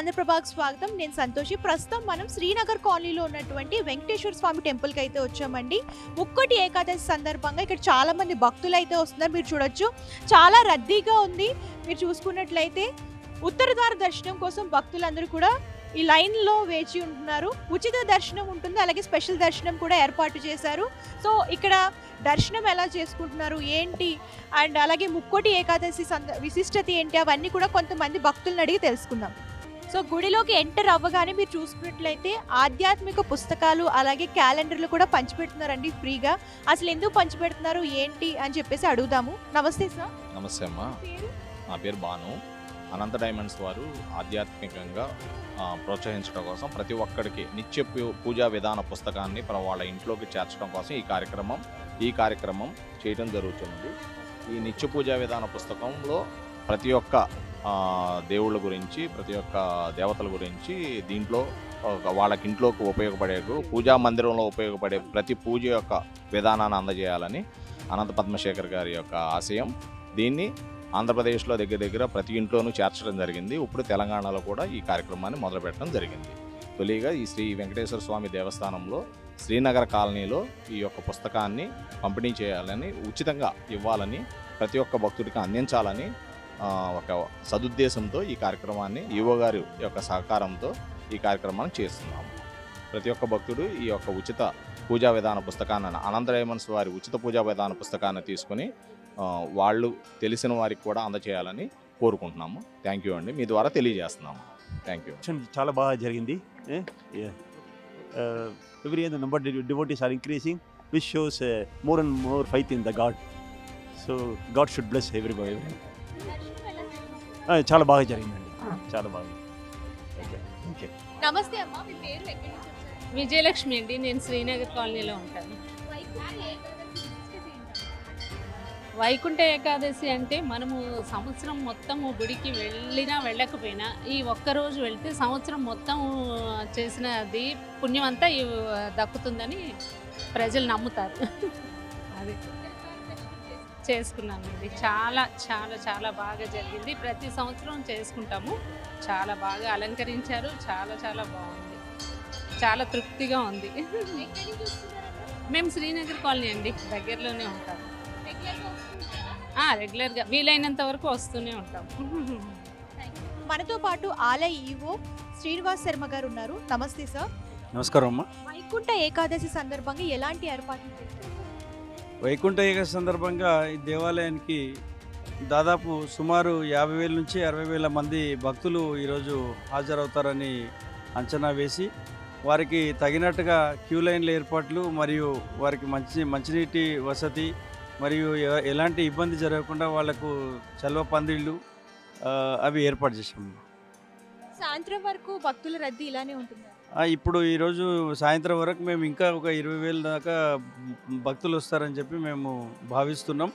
ఆంధ్రప్రభకు స్వాగతం. నేను సంతోషి. ప్రస్తుతం మనం శ్రీనగర్ కాలనీలో ఉన్నటువంటి వెంకటేశ్వర స్వామి టెంపుల్కి అయితే వచ్చామండి. ముక్కోటి ఏకాదశి సందర్భంగా ఇక్కడ చాలా మంది భక్తులు అయితే వస్తున్నారు. మీరు చూడొచ్చు, చాలా రద్దీగా ఉంది. మీరు చూసుకున్నట్లయితే ఉత్తర ద్వార దర్శనం కోసం భక్తులందరూ కూడా ఈ లైన్లో వేచి ఉంటున్నారు. ఉచిత దర్శనం ఉంటుంది, అలాగే స్పెషల్ దర్శనం కూడా ఏర్పాటు చేశారు. సో ఇక్కడ దర్శనం ఎలా చేసుకుంటున్నారు ఏంటి, అండ్ అలాగే ముక్కోటి ఏకాదశి విశిష్టత ఏంటి, అవన్నీ కూడా కొంతమంది భక్తులను అడిగి తెలుసుకుందాం. సో గుడిలోకి ఎంటర్ అవ్వగానే మీరు చూసుకున్నట్లయితే ఆధ్యాత్మిక పుస్తకాలు అలాగే క్యాలెండర్లు కూడా పంచిపెడుతున్నారండి ఫ్రీగా. అసలు ఎందుకు పంచిపెడుతున్నారు ఏంటి అని చెప్పేసి అడుగుదాము. నమస్తే సార్. నమస్తే అమ్మా, నా పేరు బాను. అనంత డైమండ్స్ వారు ఆధ్యాత్మికంగా ప్రోత్సహించడం కోసం ప్రతి ఒక్కరికి నిత్య పూజా విధాన పుస్తకాన్ని వాళ్ళ ఇంట్లోకి చేర్చడం కోసం ఈ కార్యక్రమం చేయడం జరుగుతుంది. ఈ నిత్య పూజా విధాన పుస్తకంలో ప్రతి ఒక్క దేవుళ్ళ గురించి, ప్రతి ఒక్క దేవతల గురించి దీంట్లో వాళ్ళకి ఇంట్లోకి ఉపయోగపడే, పూజా మందిరంలో ఉపయోగపడే ప్రతి పూజ యొక్క విధానాన్ని అందజేయాలని అనంత పద్మశేఖర్ గారి యొక్క ఆశయం. దీన్ని ఆంధ్రప్రదేశ్లో దగ్గర ప్రతి ఇంట్లోనూ చేర్చడం జరిగింది. ఇప్పుడు తెలంగాణలో కూడా ఈ కార్యక్రమాన్ని మొదలుపెట్టడం జరిగింది. తొలిగా ఈ శ్రీ వెంకటేశ్వర స్వామి దేవస్థానంలో శ్రీనగర్ కాలనీలో ఈ యొక్క పుస్తకాన్ని పంపిణీ చేయాలని, ఉచితంగా ఇవ్వాలని, ప్రతి ఒక్క భక్తుడికి అందించాలని ఒక సదుద్దేశంతో ఈ కార్యక్రమాన్ని ఈవో గారి యొక్క సహకారంతో ఈ కార్యక్రమాన్ని చేస్తున్నాము. ప్రతి ఒక్క భక్తుడు ఈ యొక్క ఉచిత పూజా విధాన పుస్తకాన్ని, అనంత డైమండ్స్ వారి ఉచిత పూజా విధాన పుస్తకాన్ని తీసుకుని వాళ్ళు తెలిసిన వారికి కూడా అందచేయాలని కోరుకుంటున్నాము. థ్యాంక్ యూ అండి, మీ ద్వారా తెలియజేస్తున్నాము. Thank you. చాలా బాగా జరిగింది. Every year the number devotees are increasing, which shows more and more faith in the God. So God should bless everybody. చాలా బాగా జరిగిందండి, చాలా బాగా. ఓకే. నమస్తే అమ్మా, మీ పేరు ఎక్కడి నుంచి వచ్చారు? విజయలక్ష్మి అండి, నేను శ్రీనగర్ కాలనీలో ఉంటాను. వైకుంఠ ఏకాదశి అంటే మనము సంవత్సరం మొత్తము గుడికి వెళ్ళినా వెళ్ళకపోయినా ఈ ఒక్కరోజు వెళ్తే సంవత్సరం మొత్తం చేసినది పుణ్యం అంతా దక్కుతుందని ప్రజలు నమ్ముతారు. అది చేసుకున్నామండి. చాలా చాలా చాలా బాగా జరిగింది. ప్రతి సంవత్సరం చేసుకుంటాము. చాలా బాగా అలంకరించారు. చాలా చాలా బాగుంది, చాలా తృప్తిగా ఉంది. మేము శ్రీనగర్ కాలనీ అండి, దగ్గరలోనే ఉంటాము. రెగ్యులర్గా వీలైనంత వరకు వస్తూనే ఉంటాం. మనతో పాటు ఆలయ ఈవో శ్రీనివాస్ శర్మ గారు ఉన్నారు. నమస్తే సార్. నమస్కారం అమ్మా. వైకుంఠ ఏకాదశి సందర్భంగా ఎలాంటి ఏర్పాట్లు చేశారు? వైకుంఠ ఏకాదశి సందర్భంగా ఈ దేవాలయానికి దాదాపు సుమారు 50,000 నుంచి 60,000 మంది భక్తులు ఈరోజు హాజరవుతారని అంచనా వేసి వారికి తగినట్టుగా క్యూ లైన్ల ఏర్పాట్లు మరియు వారికి మంచినీటి వసతి మరియు ఎలాంటి ఇబ్బంది జరగకుండా వాళ్లకు చల్వ పందిళ్ళు అవి ఏర్పాటు చేశాము. సాయంత్రం వరకు భక్తుల రద్దీ ఇలానే ఉంటుంది. ఇప్పుడు ఈరోజు సాయంత్రం వరకు మేము ఇంకా ఒక 20,000 దాకా భక్తులు వస్తారని చెప్పి మేము భావిస్తున్నాం.